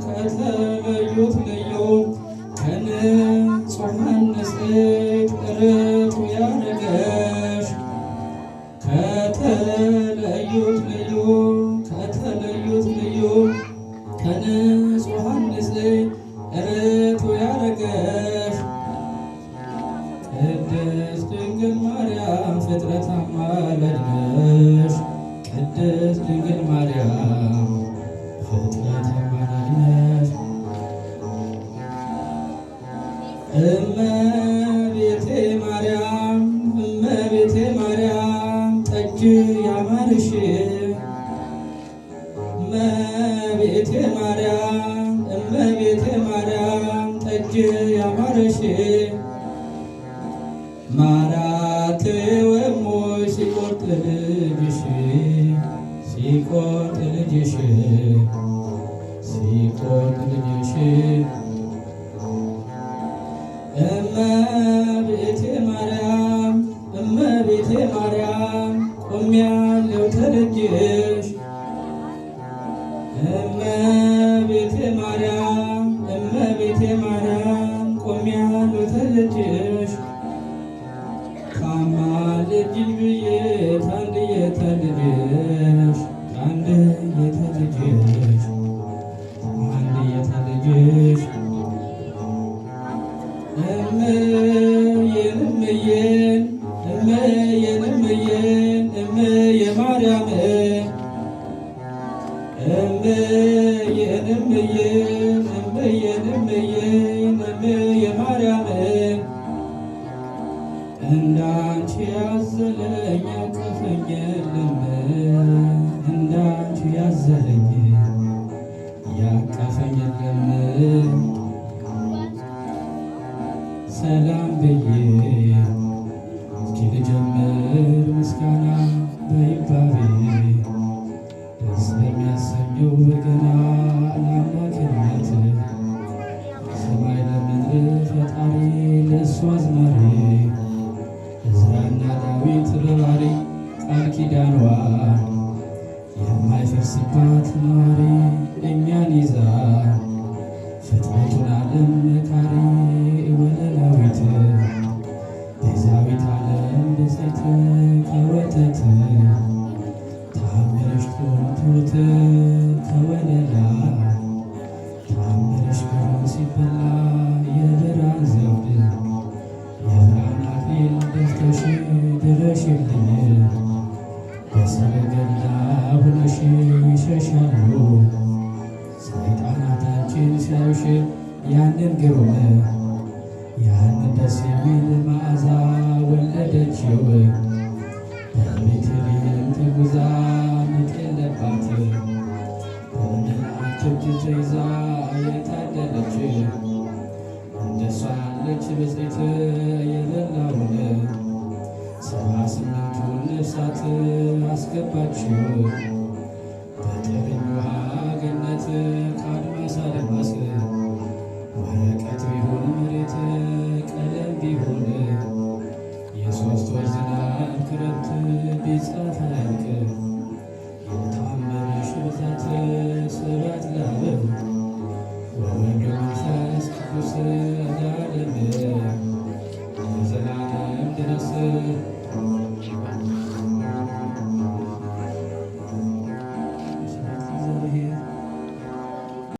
ከተለዩት ልዩ ከንጹሐን ንጽሕት ርቱ ያደረገሽ ከተለዩት ልዩ ከንጹሐን ንጽሕት ርቱ ያደረገሽ ቅድስት ድንግል ማርያም ፍጥረት አማላጅ ነሽ። ቅድስት ድንግል ማርያም ፍጥረት አማላጅ ነሽ። እመቤቴ ማርያም ጠጅ ያማርሽ እመቤቴ ማርያም ጠጅ ያማርሽ ማራት ወሞሽ ሲቆርጥ ልጅሽ እመቤቴ ማርያም ቆሜያለሁ ተልጅሽ እመቤቴ ማርያም ቆሜያለሁ ተልጅሽ ካማልጅኝ ብዬ ታንድዬ ተልጅሽ የማርያም እንዳንቺ ያዘለኝ ያቀፈኝ የለም እንዳንቺ ያዘለኝ ያቀፈኝ የለም ሰላም ብዬ እስኪ ልጀምር ምስጋና በይባቤ ደስ በሚያሰኘው በገና ለአምላክነት ሰማይ ለምድር ፈጣሪ ለእሱ አዝማሪ ዕዝራና ዳዊት በባሪ ቃል ኪዳኗ የማይፈርስባት ነዋሪ እኛን ይዛ ፍጥረቱን ዓለም መካሪ ወለላዊት ቤዛዊት ዓለም ብፅዕት ከወተት ተአምረሽ ቶት ከወለላ ተአምረሽ ግሩም ሲበላ የብርሃን ዘውድ የብርሃን አክሊል ደፍተሽ ድረሽልኝ በሰረገላ ሁነሽ ይሸሻሉ ሰይጣናት አንቺን ሲያዩሽ ያንን ግሩም ያንን ደስ የሚል መዓዛ ወለደችው በቤተልሔም ተጉዛ ምጥ የለባት በመላእክት እጅ ተይዛ የታደለች እንደሷ ያለች ብፅዕት የሌላውን 78ቱን ነፍሳት አስገባችው